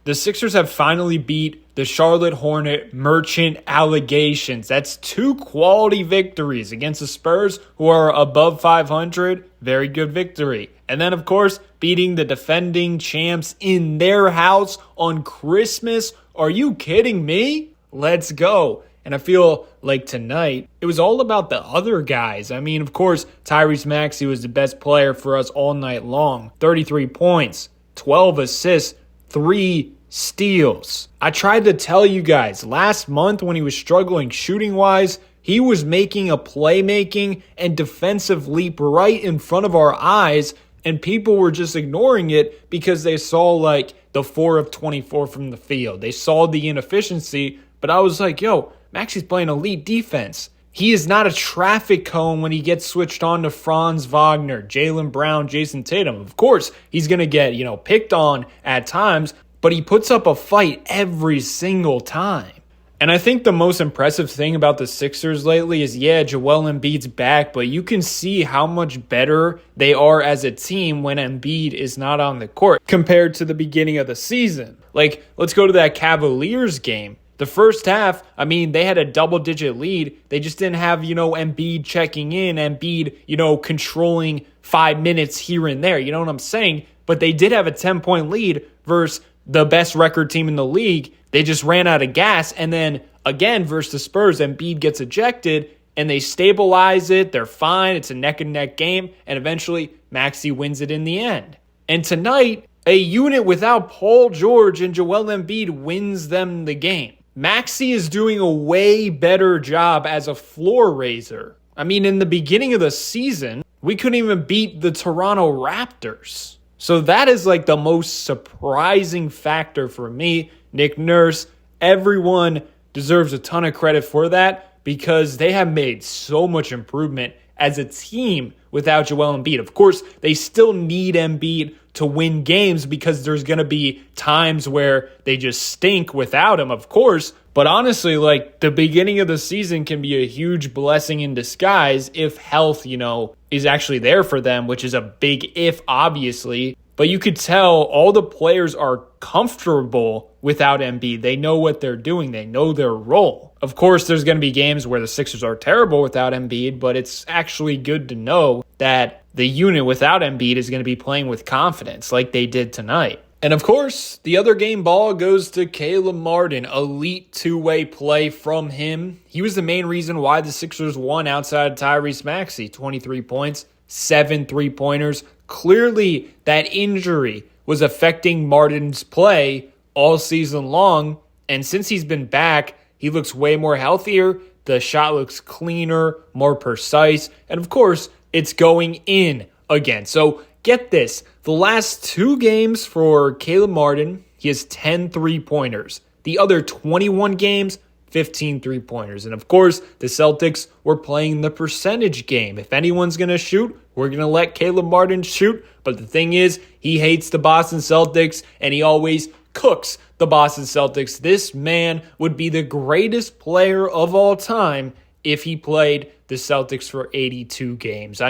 the Sixers have finally beat the Charlotte Hornet Merchant Allegations. That's 2 quality victories against the Spurs, who are above 500. Very good victory. And then, of course, beating the defending champs in their house on Christmas. Are you kidding me? Let's go. And I feel like tonight, it was all about the other guys. I mean, of course, Tyrese Maxey was the best player for us all night long. 33 points, 12 assists, 3 steals. I tried to tell you guys, last month when he was struggling shooting-wise, he was making a playmaking and defensive leap right in front of our eyes, and people were just ignoring it because they saw like the 4 of 24 from the field. They saw the inefficiency, but I was like, yo, Maxey's playing elite defense. He is not a traffic cone when he gets switched on to Franz Wagner, Jaylen Brown, Jason Tatum. Of course, he's going to get, picked on at times, but he puts up a fight every single time. And I think the most impressive thing about the Sixers lately is, Joel Embiid's back, but you can see how much better they are as a team when Embiid is not on the court compared to the beginning of the season. Like, let's go to that Cavaliers game. The first half, they had a double-digit lead. They just didn't have, Embiid checking in, Embiid, controlling 5 minutes here and there. You know what I'm saying? But they did have a 10-point lead versus the best record team in the league. They just ran out of gas. And then, again, versus the Spurs, Embiid gets ejected, and they stabilize it. They're fine. It's a neck-and-neck game. And eventually, Maxey wins it in the end. And tonight, a unit without Paul George and Joel Embiid wins them the game. Maxey is doing a way better job as a floor raiser. In the beginning of the season, we couldn't even beat the Toronto Raptors. So that is like the most surprising factor for me. Nick Nurse, everyone deserves a ton of credit for that because they have made so much improvement as a team without Joel Embiid. Of course, they still need Embiid to win games because there's going to be times where they just stink without him, of course. But honestly, the beginning of the season can be a huge blessing in disguise if health, is actually there for them, which is a big if, obviously. But you could tell all the players are comfortable without Embiid. They know what they're doing. They know their role. Of course, there's going to be games where the Sixers are terrible without Embiid, but it's actually good to know that the unit without Embiid is going to be playing with confidence like they did tonight. And of course, the other game ball goes to Caleb Martin. Elite two-way play from him. He was the main reason why the Sixers won outside Tyrese Maxey. 23 points, 7 3-pointers. Clearly, that injury was affecting Martin's play all season long. And since he's been back, he looks way more healthier. The shot looks cleaner, more precise. And of course, it's going in again. So get this. The last 2 games for Caleb Martin, he has 10 3-pointers. The other 21 games, 15 3-pointers. And of course, the Celtics were playing the percentage game. If anyone's going to shoot, we're going to let Caleb Martin shoot. But the thing is, he hates the Boston Celtics, and he always cooks the Boston Celtics. This man would be the greatest player of all time if he played the Celtics for 82 games.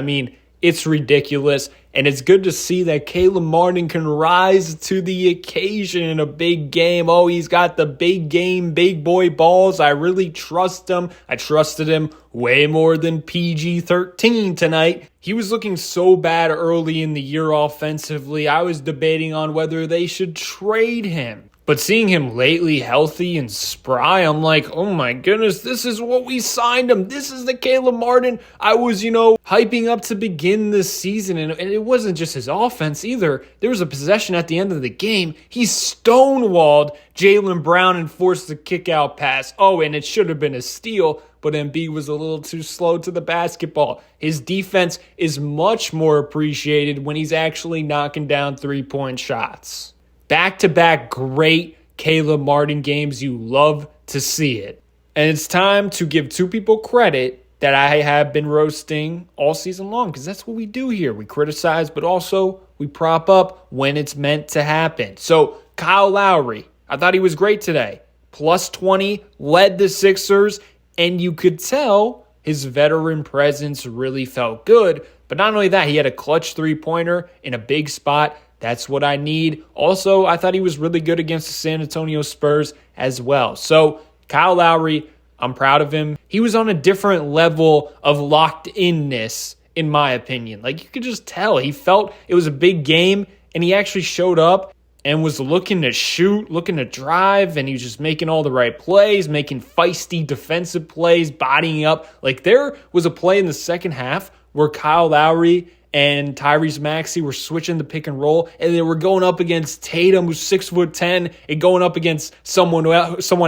It's ridiculous, and it's good to see that Caleb Martin can rise to the occasion in a big game. Oh, he's got the big game, big boy balls. I really trust him. I trusted him way more than PG-13 tonight. He was looking so bad early in the year offensively. I was debating on whether they should trade him. But seeing him lately healthy and spry, I'm like, oh my goodness, this is what we signed him. This is the Caleb Martin I was, hyping up to begin this season. And it wasn't just his offense either. There was a possession at the end of the game. He stonewalled Jaylen Brown and forced the kick-out pass. Oh, and it should have been a steal, but Embiid was a little too slow to the basketball. His defense is much more appreciated when he's actually knocking down 3-point shots. Back-to-back great Caleb Martin games. You love to see it. And it's time to give 2 people credit that I have been roasting all season long, because that's what we do here. We criticize, but also we prop up when it's meant to happen. So Kyle Lowry, I thought he was great today. Plus 20, led the Sixers, and you could tell his veteran presence really felt good. But not only that, he had a clutch 3-pointer in a big spot. That's what I need. Also, I thought he was really good against the San Antonio Spurs as well. So, Kyle Lowry, I'm proud of him. He was on a different level of locked-inness, in my opinion. Like, you could just tell. He felt it was a big game, and he actually showed up and was looking to shoot, looking to drive, and he was just making all the right plays, making feisty defensive plays, bodying up. Like, there was a play in the second half where Kyle Lowry and Tyrese Maxey were switching the pick and roll, and they were going up against Tatum, who's 6'10", and going up against someone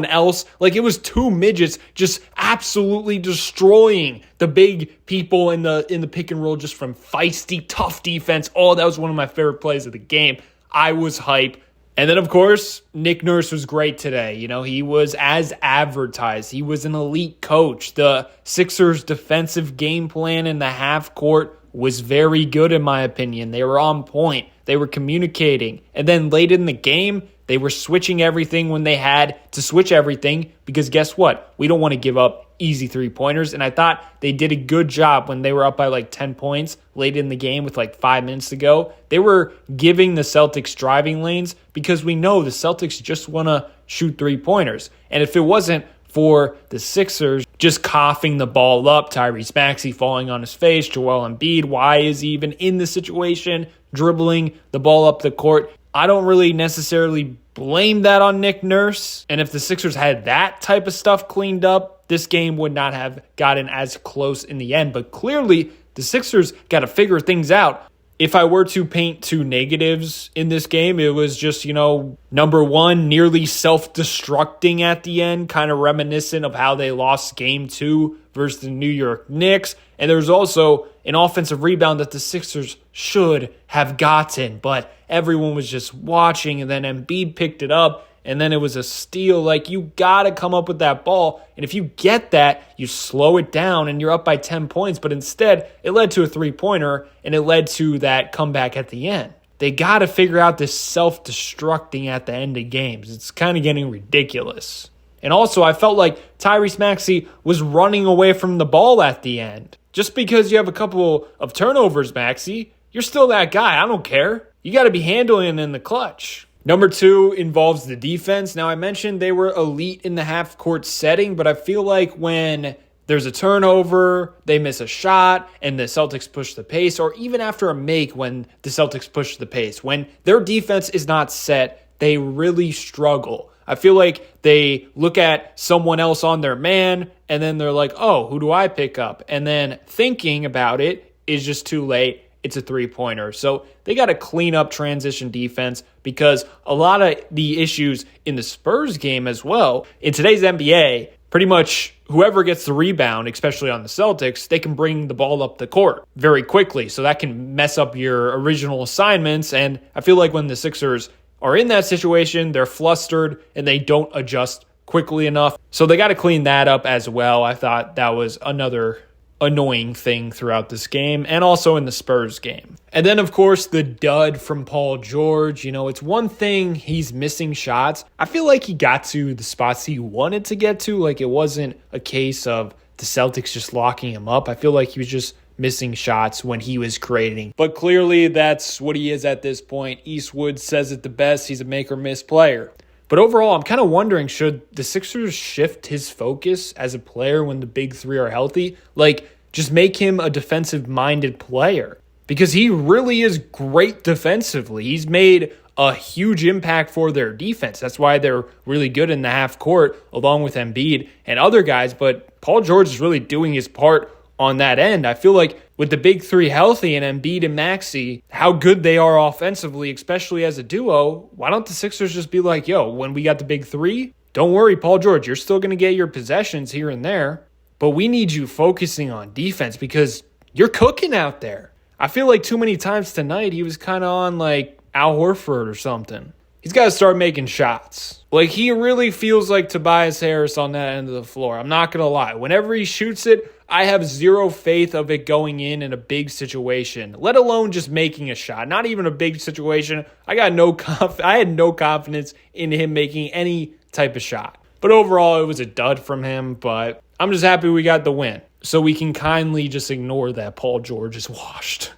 else. Like, it was two midgets just absolutely destroying the big people in the pick and roll just from feisty, tough defense. Oh, that was one of my favorite plays of the game. I was hype. And then, of course, Nick Nurse was great today. You know, he was as advertised. He was an elite coach. The Sixers' defensive game plan in the half court was very good, in my opinion. They were on point. They were communicating. And then late in the game, they were switching everything when they had to switch everything, because guess what? We don't want to give up easy three-pointers. And I thought they did a good job when they were up by like 10 points late in the game with like 5 minutes to go. They were giving the Celtics driving lanes because we know the Celtics just want to shoot three-pointers. And if it wasn't for the Sixers just coughing the ball up, Tyrese Maxey falling on his face, Joel Embiid, why is he even in the situation, dribbling the ball up the court? I don't really necessarily blame that on Nick Nurse. And if the Sixers had that type of stuff cleaned up, this game would not have gotten as close in the end. But clearly, the Sixers got to figure things out. If I were to paint two negatives in this game, it was just, number one, nearly self-destructing at the end, kind of reminiscent of how they lost game 2 versus the New York Knicks. And there was also an offensive rebound that the Sixers should have gotten, but everyone was just watching, and then Embiid picked it up, and then it was a steal. Like, you got to come up with that ball, and if you get that, you slow it down, and you're up by 10 points, but instead, it led to a three-pointer, and it led to that comeback at the end. They got to figure out this self-destructing at the end of games. It's kind of getting ridiculous. And also, I felt like Tyrese Maxey was running away from the ball at the end. Just because you have a couple of turnovers, Maxey, you're still that guy. I don't care. You got to be handling in the clutch. Number 2 involves the defense. Now, I mentioned they were elite in the half-court setting, but I feel like when there's a turnover, they miss a shot, and the Celtics push the pace, or even after a make when the Celtics push the pace, when their defense is not set, they really struggle. I feel like they look at someone else on their man, and then they're like, oh, who do I pick up? And then thinking about it is just too late. It's a three-pointer. So they got to clean up transition defense, because a lot of the issues in the Spurs game as well, in today's NBA, pretty much whoever gets the rebound, especially on the Celtics, they can bring the ball up the court very quickly. So that can mess up your original assignments. And I feel like when the Sixers are in that situation, they're flustered and they don't adjust quickly enough. So they got to clean that up as well. I thought that was another annoying thing throughout this game, and also in the Spurs game. And then, of course, the dud from Paul George. It's one thing he's missing shots. I feel like he got to the spots he wanted to get to. Like, it wasn't a case of the Celtics just locking him up. I feel like he was just missing shots when he was creating. But clearly, that's what he is at this point. Eastwood says it the best. He's a make or miss player. But overall, I'm kind of wondering, should the Sixers shift his focus as a player when the big three are healthy? Like, just make him a defensive-minded player. Because he really is great defensively. He's made a huge impact for their defense. That's why they're really good in the half court, along with Embiid and other guys. But Paul George is really doing his part on that end. I feel like with the big three healthy and Embiid and Maxey, how good they are offensively, especially as a duo, why don't the Sixers just be like, yo, when we got the big three, don't worry, Paul George, you're still going to get your possessions here and there, but we need you focusing on defense because you're cooking out there. I feel like too many times tonight he was kind of on like Al Horford or something. He's got to start making shots. Like, he really feels like Tobias Harris on that end of the floor. I'm not going to lie. Whenever he shoots it, I have zero faith of it going in a big situation, let alone just making a shot. Not even a big situation. I had no confidence in him making any type of shot. But overall, it was a dud from him, but I'm just happy we got the win. So we can kindly just ignore that Paul George is washed.